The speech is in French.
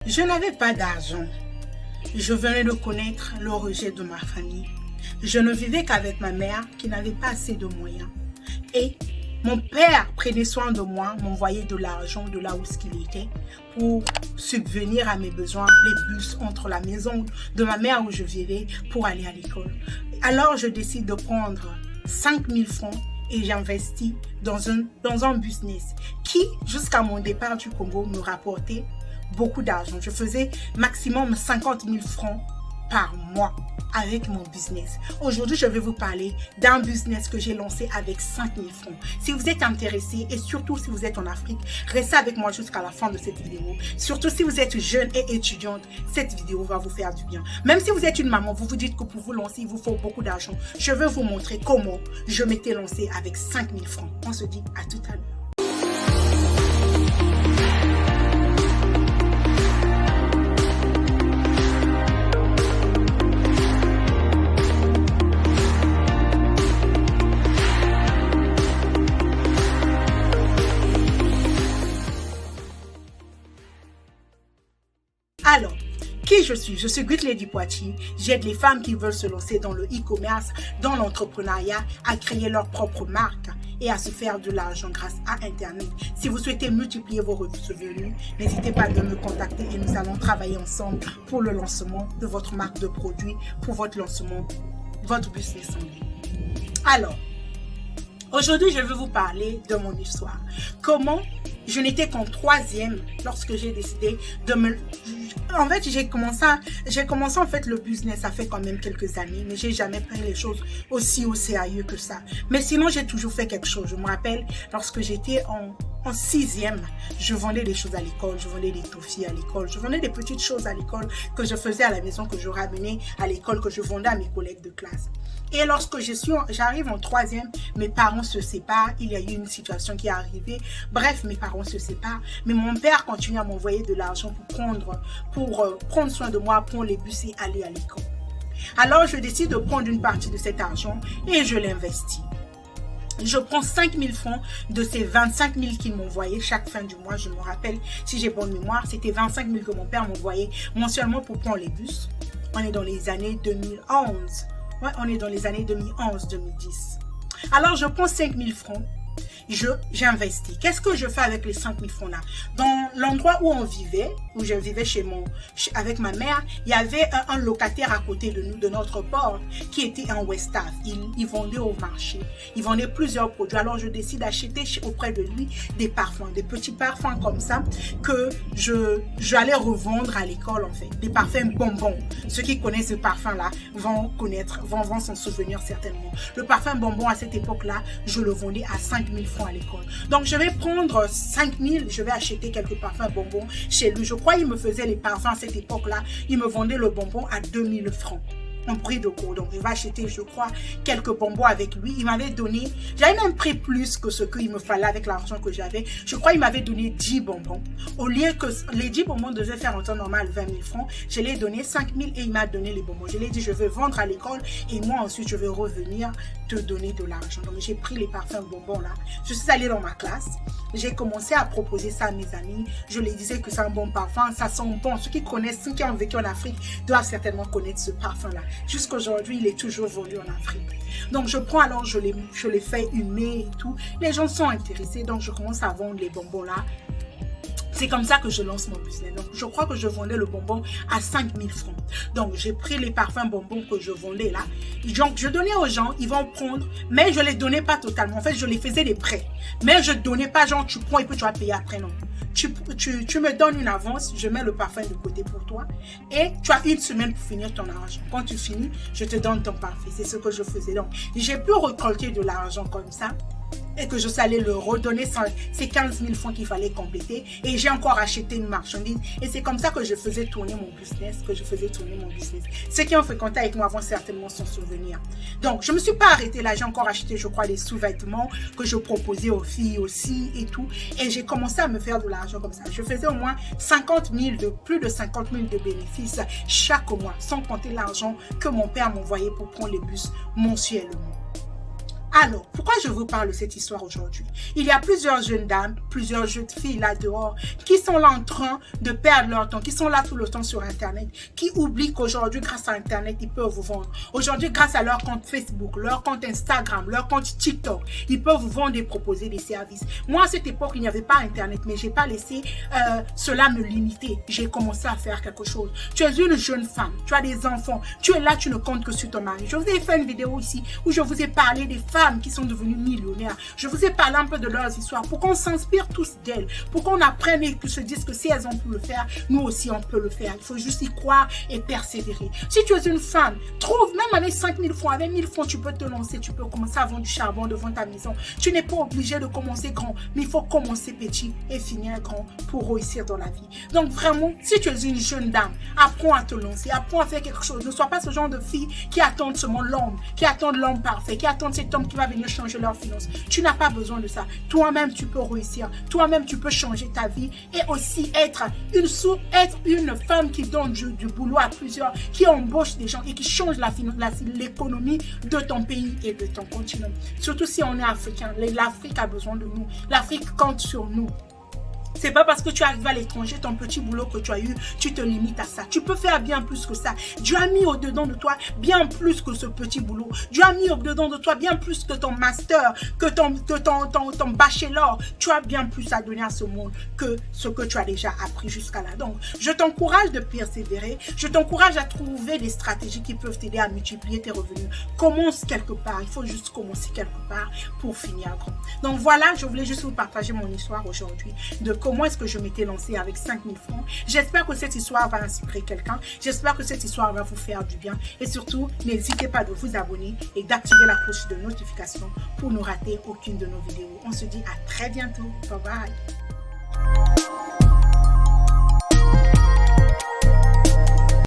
Je n'avais pas d'argent. Je venais de connaître le rejet de ma famille. Je ne vivais qu'avec ma mère qui n'avait pas assez de moyens. Et mon père prenait soin de moi, m'envoyait de l'argent de là où il était pour subvenir à mes besoins, les bus entre la maison de ma mère où je vivais pour aller à l'école. Alors je décide de prendre 5 000 francs et j'investis dans un business qui, jusqu'à mon départ du Congo, me rapportait beaucoup d'argent. Je faisais maximum 50 000 francs par mois avec mon business. Aujourd'hui, je vais vous parler d'un business que j'ai lancé avec 5 000 francs. Si vous êtes intéressé et surtout si vous êtes en Afrique, restez avec moi jusqu'à la fin de cette vidéo. Surtout si vous êtes jeune et étudiante, cette vidéo va vous faire du bien. Même si vous êtes une maman, vous vous dites que pour vous lancer, il vous faut beaucoup d'argent. Je vais vous montrer comment je m'étais lancée avec 5 000 francs. On se dit à tout à l'heure. Alors, qui je suis? Je suis Great Lady Poitiers. J'aide les femmes qui veulent se lancer dans le e-commerce, dans l'entrepreneuriat, à créer leur propre marque et à se faire de l'argent grâce à Internet. Si vous souhaitez multiplier vos revenus, n'hésitez pas à me contacter et nous allons travailler ensemble pour le lancement de votre marque de produit, pour votre lancement, votre business en ligne. Alors, aujourd'hui, je vais vous parler de mon histoire. Comment je n'étais qu'en 3e lorsque j'ai décidé de me... En fait, j'ai commencé en fait le business, ça fait quand même quelques années, mais j'ai jamais pris les choses aussi au sérieux que ça. Mais sinon, j'ai toujours fait quelque chose. Je me rappelle, lorsque j'étais en 6e, je vendais des choses à l'école, je vendais des toffees à l'école, je vendais des petites choses à l'école que je faisais à la maison, que je ramenais à l'école, que je vendais à mes collègues de classe. Et lorsque j'arrive en 3e, mes parents se séparent, il y a eu une situation qui est arrivée, bref, mes parents se séparent, mais mon père continue à m'envoyer de l'argent pour prendre soin de moi, prendre les bus et aller à l'école. Alors, je décide de prendre une partie de cet argent et je l'investis. Je prends 5 000 francs de ces 25 000 qu'il m'envoyait chaque fin du mois. Je me rappelle, si j'ai bonne mémoire, c'était 25 000 que mon père m'envoyait mensuellement pour prendre les bus. On est dans les années 2011. Ouais, on est dans les années 2011-2010. Alors, je prends 5 000 francs. J'investis. Qu'est-ce que je fais avec les 5 000 francs là? Dans l'endroit où on vivait, où je vivais avec ma mère, il y avait un locataire à côté de nous, de notre porte, qui était un Westaf. Il vendait au marché. Il vendait plusieurs produits. Alors, je décide d'acheter auprès de lui des parfums, des petits parfums comme ça, que j'allais revendre à l'école en fait. Des parfums bonbons. Ceux qui connaissent ce parfum là vont s'en souvenir certainement. Le parfum bonbon à cette époque-là, je le vendais à 5 000 francs à l'école. Donc, je vais prendre 5 000, je vais acheter quelques parfums bonbons chez lui. Je crois qu'il me faisait les parfums à cette époque-là. Il me vendait le bonbon à 2 000 francs. En prix de cours. Donc, je vais acheter, je crois, quelques bonbons avec lui. Il m'avait donné, j'avais même pris plus que ce qu'il me fallait avec l'argent que j'avais. Je crois qu'il m'avait donné 10 bonbons. Au lieu que les 10 bonbons devaient faire en temps normal 20 000 francs, je lui ai donné 5 000 et il m'a donné les bonbons. Je lui ai dit, je vais vendre à l'école et moi ensuite, je vais revenir te donner de l'argent. Donc, j'ai pris les parfums bonbons là. Je suis allée dans ma classe. J'ai commencé à proposer ça à mes amis. Je les disais que c'est un bon parfum, ça sent bon. Ceux qui connaissent, ceux qui ont vécu en Afrique doivent certainement connaître ce parfum-là. Jusqu'aujourd'hui, il est toujours vendu en Afrique. Donc, je prends alors, je les fais humer et tout. Les gens sont intéressés, donc je commence à vendre les bonbons-là. C'est comme ça que je lance mon business. Donc, je crois que je vendais le bonbon à 5 000 francs. Donc, j'ai pris les parfums bonbons que je vendais là. Donc, je donnais aux gens, ils vont prendre, mais je ne les donnais pas totalement. En fait, je les faisais des prêts. Mais je ne donnais pas genre, tu prends et puis tu vas payer après, non. Tu me donnes une avance, je mets le parfum de côté pour toi et tu as une semaine pour finir ton argent. Quand tu finis, je te donne ton parfum. C'est ce que je faisais. Donc, j'ai pu récolter de l'argent comme ça. Et que je allais le redonner sans ces 15 000 francs qu'il fallait compléter. Et j'ai encore acheté une marchandise. Et c'est comme ça que je faisais tourner mon business, Ceux qui ont fréquenté avec moi vont certainement s'en souvenir. Donc, je ne me suis pas arrêtée là. J'ai encore acheté, je crois, des sous-vêtements que je proposais aux filles aussi et tout. Et j'ai commencé à me faire de l'argent comme ça. Je faisais au moins plus de 50 000 de bénéfices chaque mois, sans compter l'argent que mon père m'envoyait pour prendre les bus mensuellement. Alors, pourquoi je vous parle de cette histoire aujourd'hui? Il y a plusieurs jeunes dames, plusieurs jeunes filles là dehors qui sont là en train de perdre leur temps, qui sont là tout le temps sur Internet, qui oublient qu'aujourd'hui, grâce à Internet, ils peuvent vous vendre. Aujourd'hui, grâce à leur compte Facebook, leur compte Instagram, leur compte TikTok, ils peuvent vous vendre et proposer des services. Moi, à cette époque, il n'y avait pas Internet, mais j'ai pas laissé cela me limiter. J'ai commencé à faire quelque chose. Tu es une jeune femme, tu as des enfants, tu es là, tu ne comptes que sur ton mari. Je vous ai fait une vidéo ici où je vous ai parlé des femmes qui sont devenues millionnaires. Je vous ai parlé un peu de leurs histoires pour qu'on s'inspire tous d'elles, pour qu'on apprenne et que se dise que si elles ont pu le faire, nous aussi on peut le faire. Il faut juste y croire et persévérer. Si tu es une femme, trouve même avec 5000 francs, avec 1000 francs, tu peux te lancer, tu peux commencer à vendre du charbon devant ta maison. Tu n'es pas obligé de commencer grand, mais il faut commencer petit et finir grand pour réussir dans la vie. Donc vraiment, si tu es une jeune dame, apprends à te lancer, apprends à faire quelque chose. Ne sois pas ce genre de fille qui attend seulement l'homme, qui attend l'homme parfait, qui attend cet homme qui va venir changer leurs finances. Tu n'as pas besoin de ça. Toi-même, tu peux réussir. Toi-même, tu peux changer ta vie et aussi être une femme qui donne du boulot à plusieurs, qui embauche des gens et qui change l'économie de ton pays et de ton continent. Surtout si on est africain. L'Afrique a besoin de nous. L'Afrique compte sur nous. C'est pas parce que tu arrives à l'étranger, ton petit boulot que tu as eu, tu te limites à ça. Tu peux faire bien plus que ça. Dieu a mis au-dedans de toi bien plus que ce petit boulot. Dieu a mis au-dedans de toi bien plus que ton master, que ton bachelor. Tu as bien plus à donner à ce monde que ce que tu as déjà appris jusqu'à là. Donc, je t'encourage de persévérer. Je t'encourage à trouver des stratégies qui peuvent t'aider à multiplier tes revenus. Commence quelque part. Il faut juste commencer quelque part pour finir grand. Donc voilà, je voulais juste vous partager mon histoire aujourd'hui de comment est-ce que je m'étais lancée avec 5000 francs. J'espère que cette histoire va inspirer quelqu'un. J'espère que cette histoire va vous faire du bien. Et surtout, n'hésitez pas de vous abonner et d'activer la cloche de notification pour ne rater aucune de nos vidéos. On se dit à très bientôt. Bye bye.